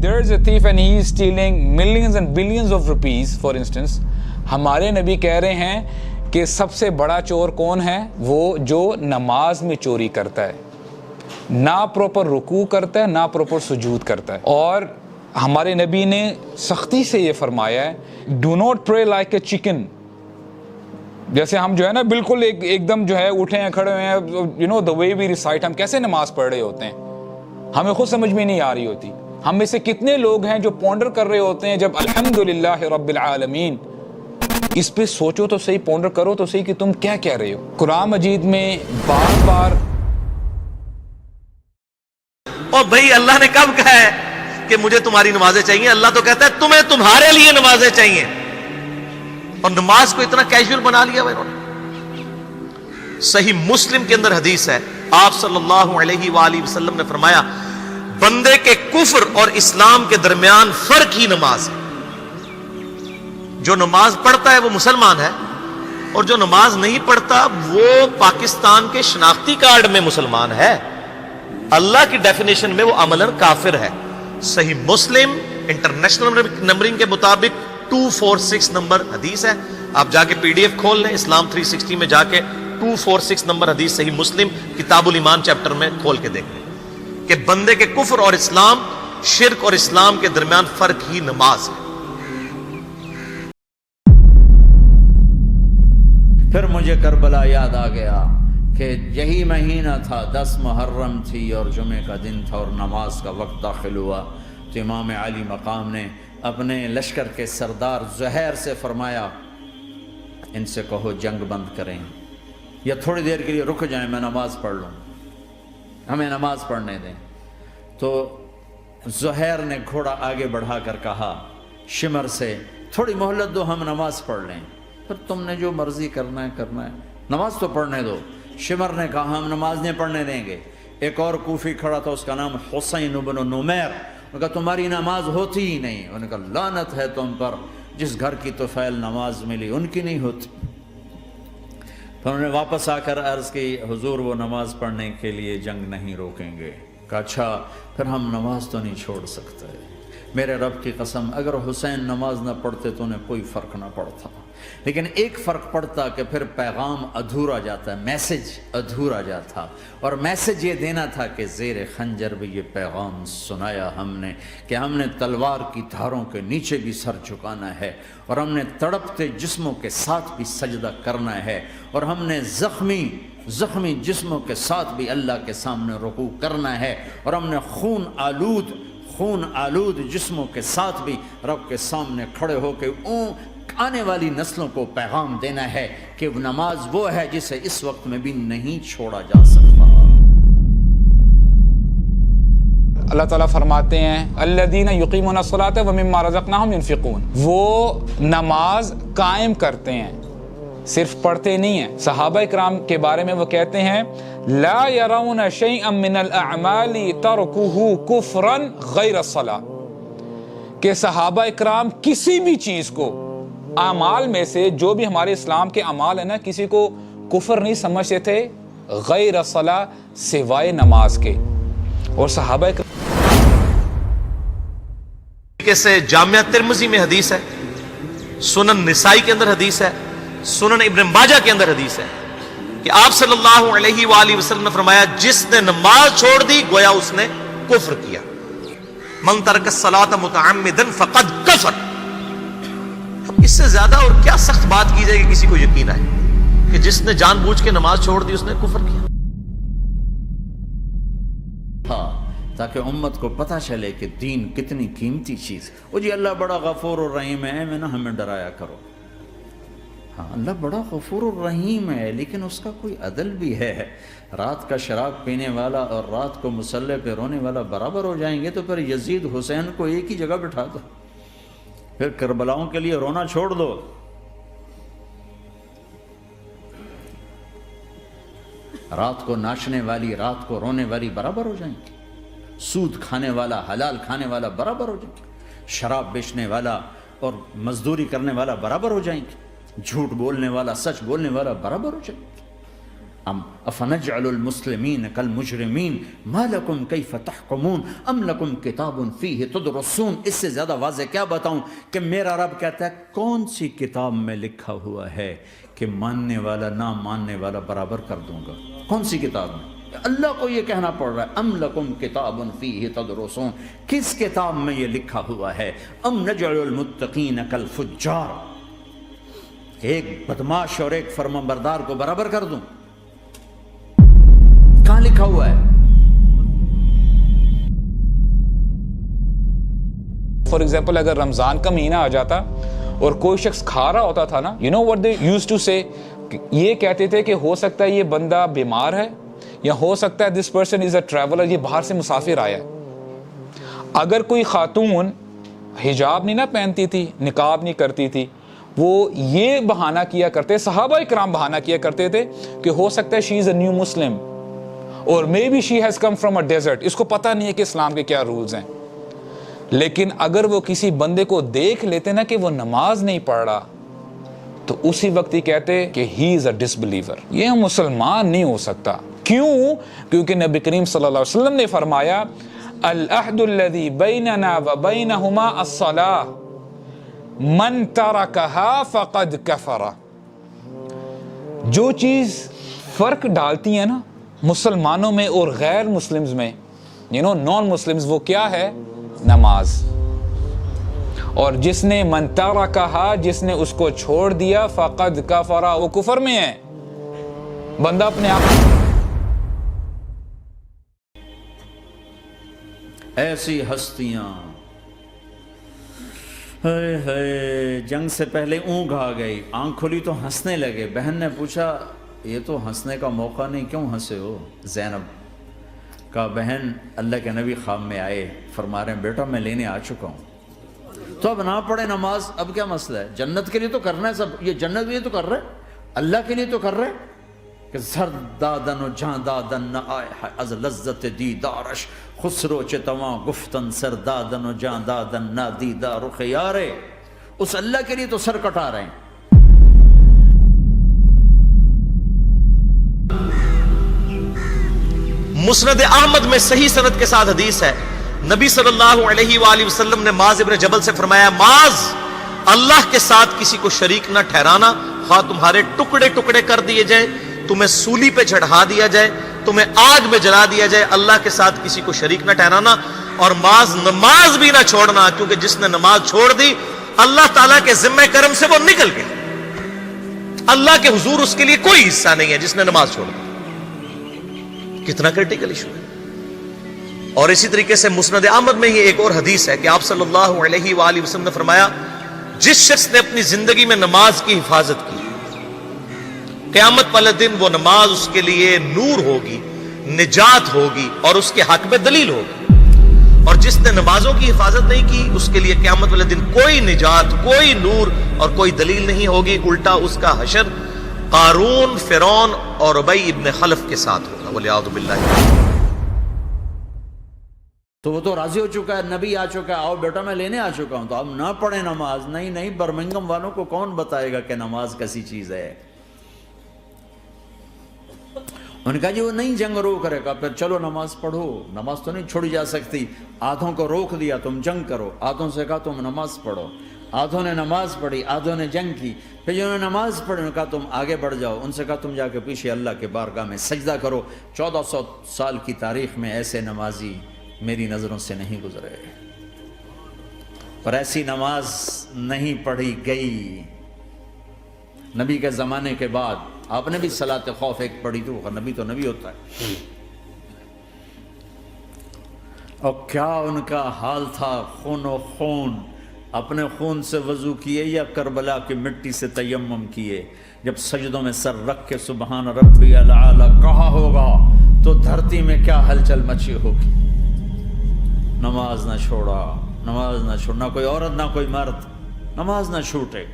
there is a thief and he is stealing millions and billions of rupees, for instance, ہمارے نبی کہہ رہے ہیں کہ سب سے بڑا چور کون ہے؟ وہ جو نماز میں چوری کرتا ہے، نہ پروپر رکوع کرتا ہے، نہ پروپر سجود کرتا ہے. اور ہمارے نبی نے سختی سے یہ فرمایا ہے ڈو ناٹ پرے لائک اے چکن. جیسے ہم جو ہے نا بالکل ایک دم جو ہے اٹھے ہیں کھڑے ہوئے ہیں، you know the way we recite, ہم کیسے نماز پڑھ رہے ہوتے ہیں ہمیں خود سمجھ میں نہیں آ رہی ہوتی. ہم میں سے کتنے لوگ ہیں جو پونڈر کر رہے ہوتے ہیں جب الحمدللہ رب العالمین. اس پہ سوچو تو صحیح، پونڈر کرو تو صحیح کہ تم کیا کہہ رہے ہو. قرآن مجید میں بار بار اور بھائی اللہ نے کب کہا ہے کہ مجھے تمہاری نمازیں چاہیے؟ اللہ تو کہتا ہے تمہیں تمہارے لیے نمازیں چاہیے. اور نماز کو اتنا کیجول بنا لیا انہوں نے. صحیح مسلم کے اندر حدیث ہے، آپ صلی اللہ علیہ وآلہ وسلم نے فرمایا بندے کے کفر اور اسلام کے درمیان فرق ہی نماز ہے. جو نماز پڑھتا ہے وہ مسلمان ہے، اور جو نماز نہیں پڑھتا وہ پاکستان کے شناختی کارڈ میں مسلمان ہے، اللہ کی ڈیفینیشن میں وہ عملاً کافر ہے. صحیح مسلم انٹرنیشنل نمبرنگ کے مطابق 246 نمبر حدیث ہے. آپ جا کے پی ڈی ایف کھول لیں اسلام 360 میں، جا کے 246 نمبر حدیث صحیح مسلم کتاب الایمان چیپٹر میں کھول کے دیکھ لیں کہ بندے کے کفر اور اسلام، شرک اور اسلام کے درمیان فرق ہی نماز ہے. پھر مجھے کربلا یاد آ گیا کہ یہی مہینہ تھا، 10 محرم تھی اور جمعے کا دن تھا اور نماز کا وقت داخل ہوا تو امام علی مقام نے اپنے لشکر کے سردار زہیر سے فرمایا ان سے کہو جنگ بند کریں یا تھوڑی دیر کے لیے رک جائیں، میں نماز پڑھ لوں، ہمیں نماز پڑھنے دیں. تو زہیر نے گھوڑا آگے بڑھا کر کہا شمر سے تھوڑی مہلت دو، ہم نماز پڑھ لیں، پھر تم نے جو مرضی کرنا ہے، نماز تو پڑھنے دو. شمر نے کہا ہم نماز نہیں پڑھنے دیں گے. ایک اور کوفی کھڑا تھا، اس کا نام حسین بن نمیر، انہوں نے کہا تمہاری نماز ہوتی ہی نہیں. انہوں نے کہا لعنت ہے تم پر، جس گھر کی طفیل نماز ملی ان کی نہیں ہوتی. پھر انہوں نے واپس آ کر عرض کی حضور وہ نماز پڑھنے کے لیے جنگ نہیں روکیں گے. کہا اچھا پھر ہم نماز تو نہیں چھوڑ سکتے. میرے رب کی قسم اگر حسین نماز نہ پڑھتے تو انہیں کوئی فرق نہ پڑتا، لیکن ایک فرق پڑتا کہ پھر پیغام ادھورا جاتا، میسج ادھورا جاتا. اور میسج یہ دینا تھا کہ زیر خنجر بھی یہ پیغام سنایا ہم نے کہ ہم نے تلوار کی دھاروں کے نیچے بھی سر جھکانا ہے، اور ہم نے تڑپتے جسموں کے ساتھ بھی سجدہ کرنا ہے، اور ہم نے زخمی جسموں کے ساتھ بھی اللہ کے سامنے رکوع کرنا ہے، اور ہم نے خون آلود جسموں کے ساتھ بھی رب کے سامنے کھڑے ہو کے آنے والی نسلوں کو پیغام دینا ہے کہ نماز وہ ہے جسے اس وقت میں بھی نہیں چھوڑا جا سکتا. اللہ تعالیٰ فرماتے ہیں الذین یقیمون الصلاۃ ومما رزقناہم ینفقون، وہ نماز قائم کرتے ہیں، صرف پڑھتے نہیں ہیں. صحابہ اکرام کے بارے میں وہ کہتے ہیں لا یرون شیئا من الاعمال ترکہ کفرا غیر الصلاۃ، کہ صحابہ اکرام کسی بھی چیز کو اعمال میں سے جو بھی ہمارے اسلام کے اعمال ہیں نا، کسی کو کفر نہیں سمجھتے تھے غیر الصلاۃ، سوائے نماز کے. اور صحابہ سے جامعہ ترمذی میں حدیث ہے، سنن نسائی کے اندر حدیث ہے، سنن ابن ماجہ کے اندر حدیث ہے کہ آپ صلی اللہ علیہ وآلہ وسلم نے فرمایا جس نے نماز چھوڑ دی گویا اس نے کفر کیا. من ترک الصلاۃ متعمدا فقد کفر. اس سے زیادہ اور کیا سخت بات کی جائے کہ کسی کو یقین آئے کہ جس نے جان بوجھ کے نماز چھوڑ دی اس نے کفر کیا. ہاں، تاکہ امت کو پتہ چلے کہ دین کتنی قیمتی چیز. وہ جی اللہ بڑا غفور الرحیم ہے، میں نہ ہمیں ڈرایا کرو. ہاں اللہ بڑا غفور الرحیم ہے، لیکن اس کا کوئی عدل بھی ہے. رات کا شراب پینے والا اور رات کو مصلی پہ رونے والا برابر ہو جائیں گے، تو پھر یزید حسین کو ایک ہی جگہ بٹھا دو، پھر کربلاؤں کے لیے رونا چھوڑ دو. رات کو ناچنے والی، رات کو رونے والی برابر ہو جائیں گے. سود کھانے والا، حلال کھانے والا برابر ہو جائیں گے. شراب بیچنے والا اور مزدوری کرنے والا برابر ہو جائیں گے. جھوٹ بولنے والا، سچ بولنے والا برابر ہو جائیں گے. افنجعل المسلمین کالمجرمین ما لکم کیف تحکمون ام لکم کتاب فیہ تدرسون. اس سے زیادہ واضح کیا بتاؤں کہ میرا رب کہتا ہے کون سی کتاب میں لکھا ہوا ہے کہ ماننے والا نہ ماننے والا برابر کر دوں گا. کون سی کتاب میں؟ اللہ کو یہ کہنا پڑ رہا ہے ام لکم کتاب فیہ تدرسون. کس کتاب میں یہ لکھا ہوا ہے؟ ام نجعل المتقین کالفجار. ایک بدماش اور ایک فرمانبردار کو برابر کر دوں؟ کہاں لکھا ہوا ہے؟ فار ایگزامپل اگر رمضان کا مہینہ آ جاتا اور کوئی شخص کھا رہا ہوتا تھا نا, you know what they used to say, یہ کہتے تھے کہ ہو سکتا ہے یہ بندہ بیمار ہے یا ہو سکتا ہے this person is a traveller, یہ باہر سے مسافر آیا ہے. اگر کوئی خاتون حجاب نہیں نہ پہنتی تھی, نقاب نہیں کرتی تھی, وہ یہ بہانہ کیا کرتے, صحابہ اکرام بہانہ کیا کرتے تھے کہ ہو سکتا ہے شی از اے new Muslim or may be she has come from a desert. اس کو پتہ نہیں ہے کہ اسلام کے کیا رولز ہیں. لیکن اگر وہ کسی بندے کو دیکھ لیتے نا کہ وہ نماز نہیں پڑھ رہا تو اسی وقت ہی کہتے کہ ہی از اے ڈس بلیور, یہ مسلمان نہیں ہو سکتا. کیوں؟ کیونکہ نبی کریم صلی اللہ علیہ وسلم نے فرمایا العہد الذی بیننا وبینہما الصلاۃ من ترکہا فقد کفر. جو چیز فرق ڈالتی ہے نا مسلمانوں میں اور غیر مسلمز میں, نان مسلمز, وہ کیا ہے؟ نماز. اور جس نے من ترکہا, جس نے اس کو چھوڑ دیا, فقد کفر, وہ کفر میں ہے. بندہ اپنے آپ ایسی ہستیاں جنگ سے پہلے اونگ آ گئی, آنکھ کھلی تو ہنسنے لگے. بہن نے پوچھا یہ تو ہنسنے کا موقع نہیں, کیوں ہنسے ہو؟ زینب کہا بہن اللہ کے نبی خواب میں آئے, فرما رہے ہیں بیٹا میں لینے آ چکا ہوں, تو اب نہ پڑھے نماز, اب کیا مسئلہ ہے؟ جنت کے لیے تو کرنا ہے سب, یہ جنت کے لیے تو کر رہے, اللہ کے لیے تو کر رہے کہ زر دادن و جان دادن نہ آئے از لذت دیدارش خسرو چتواں گفتن سر دادن و جان دادن نہ دیدہ رخ یارے. اس اللہ کے لیے تو سر کٹا رہے ہیں. مسند احمد میں صحیح سند کے ساتھ حدیث ہے, نبی صلی اللہ علیہ وآلہ وسلم نے معاذ ابن جبل سے فرمایا معاذ اللہ کے ساتھ کسی کو شریک نہ ٹھہرانا, خواہ تمہارے ٹکڑے ٹکڑے کر دیے جائیں, تمہیں سولی پہ چڑھا دیا جائے, تمہیں آگ میں جلا دیا جائے, اللہ کے ساتھ کسی کو شریک نہ ٹھہرانا. اور معاذ نماز بھی نہ چھوڑنا, کیونکہ جس نے نماز چھوڑ دی اللہ تعالیٰ کے ذمہ کرم سے وہ نکل گیا, اللہ کے حضور اس کے لیے کوئی حصہ نہیں ہے جس نے نماز چھوڑ دی. کتنا کرٹیکل ایشو ہے. اور اسی طریقے سے مسند احمد میں ہی ایک اور حدیث ہے کہ آپ صلی اللہ علیہ وآلہ وسلم نے فرمایا جس شخص نے اپنی زندگی میں نماز کی حفاظت کی, قیامت والے دن وہ نماز اس کے لیے نور ہوگی, نجات ہوگی اور اس کے حق میں دلیل ہوگی. اور جس نے نمازوں کی حفاظت نہیں کی اس کے لیے قیامت والے دن کوئی نجات, کوئی نور اور کوئی دلیل نہیں ہوگی. الٹا اس کا حشر قارون, فرعون اور ابی ابن خلف کے ساتھ ہوگا, والعیاذ باللہ. تو وہ تو راضی ہو چکا ہے, نبی آ چکا ہے, آؤ بیٹا میں لینے آ چکا ہوں, تو اب نہ پڑھیں نماز. نہیں, برمنگم والوں کو کون بتائے گا کہ نماز کیسی چیز ہے. انہوں نے کہا جی وہ نہیں جنگ روک کرے گا, پھر چلو نماز پڑھو. نماز تو نہیں چھوڑی جا سکتی. آدھوں کو روک دیا تم جنگ کرو, آدھوں سے کہا تم نماز پڑھو. آدھوں نے نماز پڑھی, آدھوں نے جنگ کی. پھر جنہوں نے نماز پڑھی انہوں نے کہا تم آگے بڑھ جاؤ, ان سے کہا تم جا کے پیچھے اللہ کے بارگاہ میں سجدہ کرو. 1400 سال کی تاریخ میں ایسے نمازی میری نظروں سے نہیں گزرے, پر ایسی نماز نہیں پڑھی گئی. نبی کے زمانے کے بعد آپ نے بھی صلاۃ خوف ایک پڑھی تو نبی ہوتا ہے. اور کیا ان کا حال تھا, خون و خون, اپنے خون سے وضو کیے یا کربلا کی مٹی سے تیمم کیے. جب سجدوں میں سر رکھ کے سبحان ربی العالی کہا ہوگا تو دھرتی میں کیا ہلچل مچی ہوگی. نماز نہ چھوڑا, نماز نہ چھوڑنا, کوئی عورت نہ کوئی مرد نماز نہ چھوٹے.